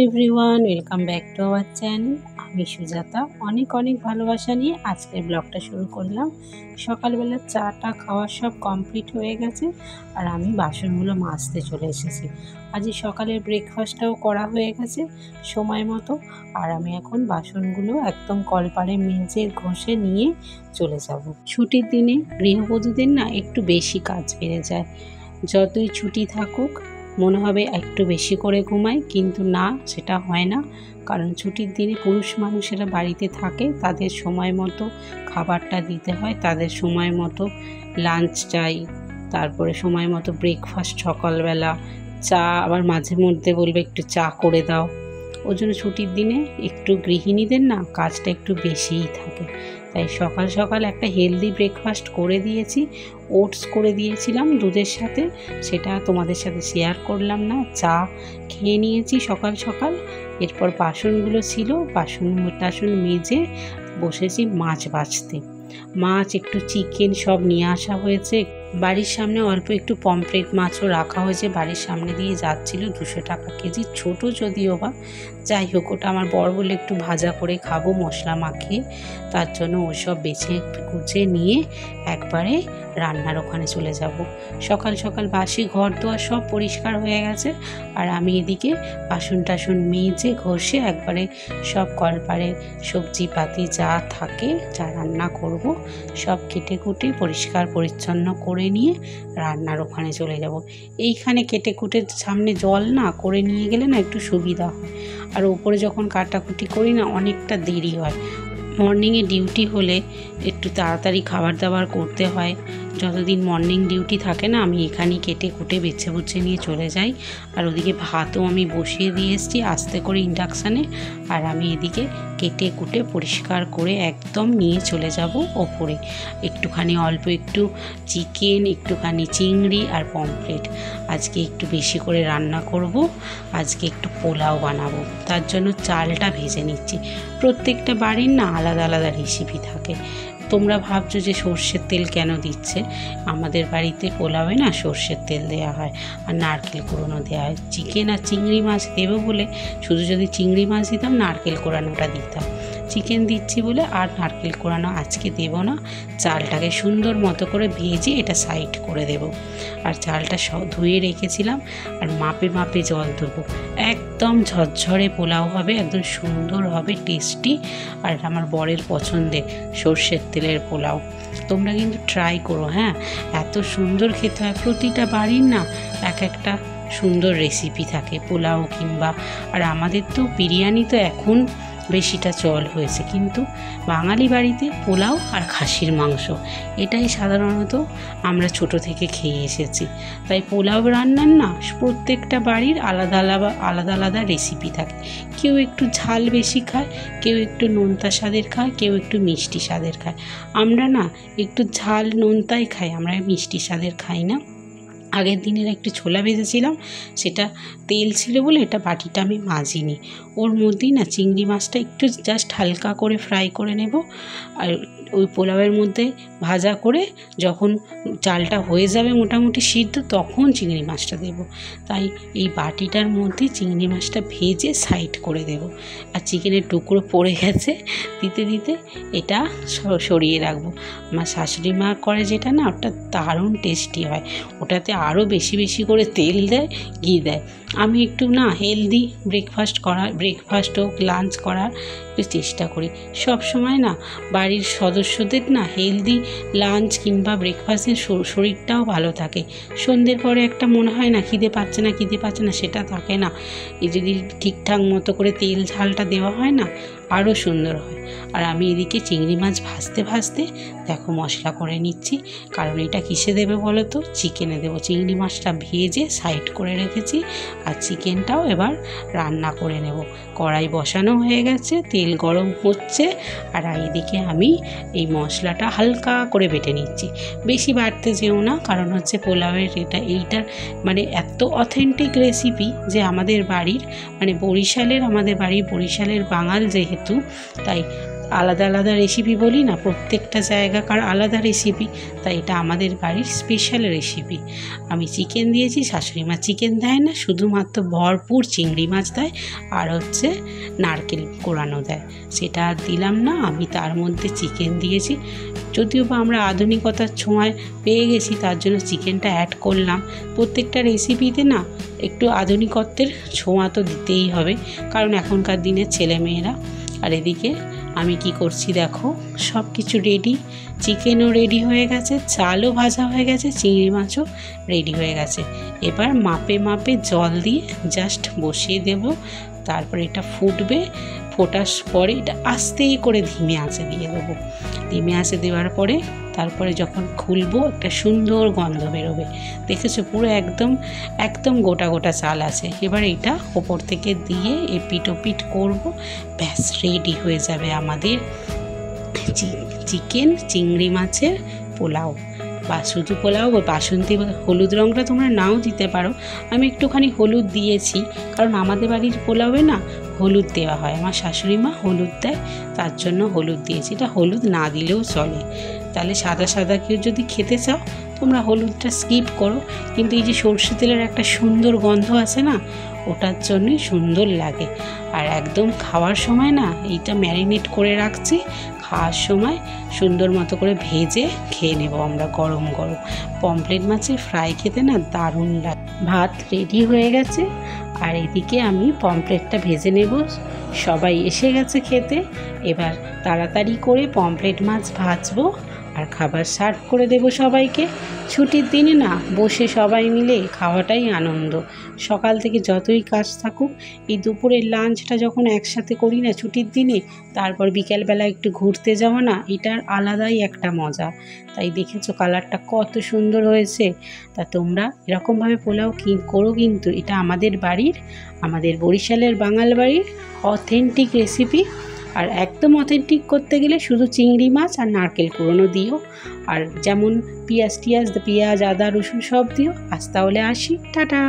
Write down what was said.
Everyone, welcome back to our channel. আমি সুজাতা অনেক অনেক ভালোবাসা নিয়ে আজকের ব্লগটা শুরু করলাম। সকালবেলা চাটা খাওয়া সব কমপ্লিট হয়ে গেছে আর আমি বাসনগুলো মাজতে চলে এসেছি। আজ সকালের ব্রেকফাস্টটাও করা হয়ে গেছে সময় মতো। আর আমি এখন বাসনগুলো একদম কলপারে মেজে ঘষে নিয়ে চলে যাব। ছুটির দিনে গৃহবধূদের না একটু বেশি কাজ বেড়ে যায়। যতই ছুটি থাকুক মনে হবে একটু বেশি করে ঘুমাই, কিন্তু না, সেটা হয় না। কারণ ছুটির দিনে পুরুষ মানুষেরা বাড়িতে থাকে, তাদের সময় মতো খাবারটা দিতে হয়, তাদের সময় মতো লাঞ্চ চাই, তারপরে সময় মতো ব্রেকফাস্ট সকালবেলা, চা আবার মাঝে মধ্যে বলবে একটু চা করে দাও। ওই জন্য ছুটির দিনে একটু গৃহিণীদের না কাজটা একটু বেশিই থাকে। তাই সকাল সকাল একটা হেলদি ব্রেকফাস্ট করে দিয়েছি। ওটস করে দিয়েছিলাম দুধের সাথে, সেটা তোমাদের সাথে শেয়ার করলাম না। চা খেয়ে নিয়েছি সকাল সকাল। এরপর বাসনগুলো ছিল, বাসন মেজে বসেছি মাছ ভাজতে। মাছ একটু চিকেন সব নিয়ে আসা হয়েছে। বাড়ির সামনে অল্প একটু পমফ্রেট মাছও রাখা হয়েছে, বাড়ির সামনে দিয়ে যাচ্ছিল, 200 টাকা কেজি, ছোট যদিও বা। যাই হোক, ওটা আমার বর বলে একটু ভাজা করে খাবো মশলা মাখিয়ে, তার জন্য ওসব বেছে কুচে নিয়ে একবারে রান্নার ওখানে চলে যাব। সকাল সকাল বাসি ঘর দোয়ার সব পরিষ্কার হয়ে গেছে আর আমি এদিকে বাসন টাসন মেজে ঘষে একবারে সব কলপারে সবজি পাতি যা থাকে, যা রান্না করব সব কেটে কুটে পরিষ্কার পরিচ্ছন্ন করে নিয়ে রান্নার ওখানে চলে যাব। এইখানে কেটে কুটে সামনে জল না করে নিয়ে গেলে না একটু সুবিধা হয়। আর ওপরে যখন কাটাকুটি করি না অনেকটা দেরি হয়। মর্নিংয়ে ডিউটি হলে একটু তাড়াতাড়ি খাবার দাবার করতে হয়। যতদিন মর্নিং ডিউটি থাকে না, আমি এখানেই কেটে কুটে বেছে বুছে নিয়ে চলে যাই। আর ওদিকে ভাতও আমি বসিয়ে দিয়ে এসেছি আস্তে করে ইন্ডাকশানে। আর আমি এদিকে কেটে কুটে পরিষ্কার করে একদম নিয়ে চলে যাব ওপরে। একটুখানি অল্প একটু চিকেন, একটুখানি চিংড়ি আর পমফ্রেট আজকে একটু বেশি করে রান্না করব। আজকে একটু পোলাও বানাবো, তার জন্য চালটা ভেজে নিচ্ছি। প্রত্যেকটা বাড়ির না আলাদা আলাদা রেসিপি থাকে। তোমরা ভাবছো যে সর্ষের তেল কেন দিচ্ছে, আমাদের বাড়িতে পোলাওয়ে না সর্ষের তেল দেওয়া হয় আর নারকেল কোড়ানো দেওয়া হয়। চিকেন আর চিংড়ি মাছ দেবো বলে শুধু যদি চিংড়ি মাছ দিতাম নারকেল কোড়ানোটা দিতাম। চিকেন দিচ্ছি বলে আর নারকেল কোড়ানো আজকে দেব না। চালটাকে সুন্দর মতো করে ভেজে এটা সাইড করে দেব। আর চালটা সব ধুয়ে রেখেছিলাম আর মাপে মাপে জল দেবো। একদম ঝরঝরে পোলাও হবে, একদম সুন্দর হবে, টেস্টি। আর আমার বরের পছন্দের সর্ষের তেলের পোলাও। তোমরা কিন্তু ট্রাই করো, হ্যাঁ, এত সুন্দর খেতে হয়। প্রতিটা বাড়ির না এক একটা সুন্দর রেসিপি থাকে পোলাও কিংবা, আর আমাদের তো বিরিয়ানি তো এখন বেশিটা চল হয়েছে, কিন্তু বাঙালি বাড়িতে পোলাও আর খাসির মাংস এটাই সাধারণত আমরা ছোট থেকে খেয়ে এসেছি। তাই পোলাও রান্নার না প্রত্যেকটা বাড়ির আলাদা আলাদা আলাদা আলাদা রেসিপি থাকে। কেউ একটু ঝাল বেশি খায়, কেউ একটু নোনতা স্বাদের খায়, কেউ একটু মিষ্টি স্বাদের খায়। আমরা না একটু ঝাল নোনতাই খাই, আমরা মিষ্টি স্বাদের খাই না। আগের দিনের একটু ছোলা ভেজেছিলাম, সেটা তেল ছিল বলে এটা বাটিটা আমি মাজিনি। ওর মধ্যেই না চিংড়ি মাছটা একটু জাস্ট হালকা করে ফ্রাই করে নেব। আর ওই পোলাওয়ের মধ্যে ভাজা করে যখন চালটা হয়ে যাবে মোটামুটি সিদ্ধ, তখন চিংড়ি মাছটা দেব। তাই এই বাটিটার মধ্যে চিংড়ি মাছটা ভেজে সাইড করে দেব। আর চিকেনের টুকরো পড়ে গেছে, দিতে দিতে এটা সরিয়ে রাখবো। আমার শাশুড়ি মা করে যেটা না, ওটা দারুণ টেস্টি হয়। ওটাতে আরও বেশি বেশি করে তেল দেয়, ঘি দেয়। আমি একটু না হেলদি ব্রেকফাস্ট হোক লাঞ্চ করার একটু চেষ্টা করি। সব সময় না বাড়ির সদস্যদের না হেলদি লাঞ্চ কিংবা ব্রেকফাস্টের শরীরটাও ভালো থাকে। সন্ধ্যের পরে একটা মনে হয় না খিদে পাচ্ছে না, সেটা থাকে না। এই যদি ঠিকঠাক মতো করে তেল ঝালটা দেওয়া হয় না, আরও সুন্দর হয়। আর আমি এদিকে চিংড়ি মাছ ভাজতে ভাজতে দেখো মশলা করে নিচ্ছি। কারণ এটা কিসে দেবে বলো তো, চিকেনে দেবো। চিংড়ি মাছটা ভেজে সাইড করে রেখেছি আর চিকেনটাও এবার রান্না করে নেব। কড়াই বসানো হয়ে গেছে, তেল গরম হচ্ছে আর এইদিকে আমি এই মশলাটা হালকা করে বেটে নিচ্ছি। বেশি বাটতে যেও না, কারণ হচ্ছে পোলাওয়ের এইটার মানে এত অথেন্টিক রেসিপি যে আমাদের বাড়ির মানে আমাদের বাড়ির বরিশালের বাঙাল যেহেতু, তাই আলাদা আলাদা রেসিপি বলি না, প্রত্যেকটা জায়গাকার আলাদা রেসিপি, তাই এটা আমাদের বাড়ির স্পেশাল রেসিপি। আমি চিকেন দিয়েছি, শাশুড়ি মা চিকেন দেয় না, শুধুমাত্র ভরপুর চিংড়ি মাছ দেয় আর হচ্ছে নারকেল কোরানো দেয়, সেটা আর দিলাম না। আমি তার মধ্যে চিকেন দিয়েছি, যদিও বা আমরা আধুনিকতার ছোঁয়ায় পেয়ে গেছি, তার জন্য চিকেনটা অ্যাড করলাম। প্রত্যেকটা রেসিপিতে না একটু আধুনিকত্বের ছোঁয়া তো দিতেই হবে, কারণ এখনকার দিনের ছেলেমেয়েরা। আর এদিকে আমি কি করছি দেখো, সব কিছু রেডি, চিকেনও রেডি হয়ে গেছে, চালও ভাজা হয়ে গেছে, চিংড়ি মাছও রেডি হয়ে গেছে। এবার মাপে মাপে জল দিয়ে জাস্ট বসিয়ে দেব, তারপর এটা ফুটবে, ফোটার পরে এটা আস্তে করে ধিমে আঁচে দিয়ে দেবো। ধিমে আঁচে দেওয়ার পরে তারপরে যখন খুলবো একটা সুন্দর গন্ধ বেরোবে, দেখেছো পুরো একদম একদম গোটা গোটা চাল আছে। এবার এটা ওপর থেকে দিয়ে এপিট ওপিট করবো, ব্যাস রেডি হয়ে যাবে আমাদের চিকেন চিংড়ি মাছের পোলাও। বা শুধু পোলাও, বাসন্তী হলুদ রঙটা তোমরা নাও দিতে পারো, আমি একটুখানি হলুদ দিয়েছি, কারণ আমাদের বাড়ির পোলাওয়ে না হলুদ দেওয়া হয়, আমার শাশুড়ি মা হলুদ দেয়, তার জন্য হলুদ দিয়েছি। এটা হলুদ না দিলেও চলে, তাহলে সাদা সাদা কেউ যদি খেতে চাও তোমরা হলুদটা স্কিপ করো, কিন্তু এই যে সর্ষে তেলের একটা সুন্দর গন্ধ আছে না, ওটার জন্যই সুন্দর লাগে। আর একদম খাওয়ার সময় না এইটা ম্যারিনেট করে রাখছি, খাওয়ার সময় সুন্দর মতো করে ভেজে খেয়ে নেব আমরা গরম গরম। পমফ্রেট মাছের ফ্রাই খেতে না দারুণ লাগে। ভাত রেডি হয়ে গেছে, আর এদিকে আমি পমফ্রেটটা ভেজে নেব। সবাই এসে গেছে খেতে, এবার তাড়াতাড়ি করে পমফ্রেট মাছ ভাজবো আর খাবার সার্ভ করে দেব সবাইকে। ছুটির দিনে না বসে সবাই মিলে খাওয়াটাই আনন্দ। সকাল থেকে যতই কাজ থাকুক, এই দুপুরের লাঞ্চটা যখন একসাথে করি না ছুটির দিনে, তারপর বিকেলবেলা একটু ঘুরতে যাওয়া না, এটার আলাদাই একটা মজা। তাই দেখেছো কালারটা কত সুন্দর হয়েছে। তা তোমরা এরকমভাবে পোলাও করো, কিন্তু এটা আমাদের বাড়ির, আমাদের বরিশালের বাঙাল বাড়ির অথেন্টিক রেসিপি। আর একদম অথেন্টিক করতে গেলে শুধু চিংড়ি মাছ আর নারকেল কুড়োনো দিও, আর যেমন পেঁয়াজ আদা রসুন সব দিও। আজ তাহলে আসি, টাটা।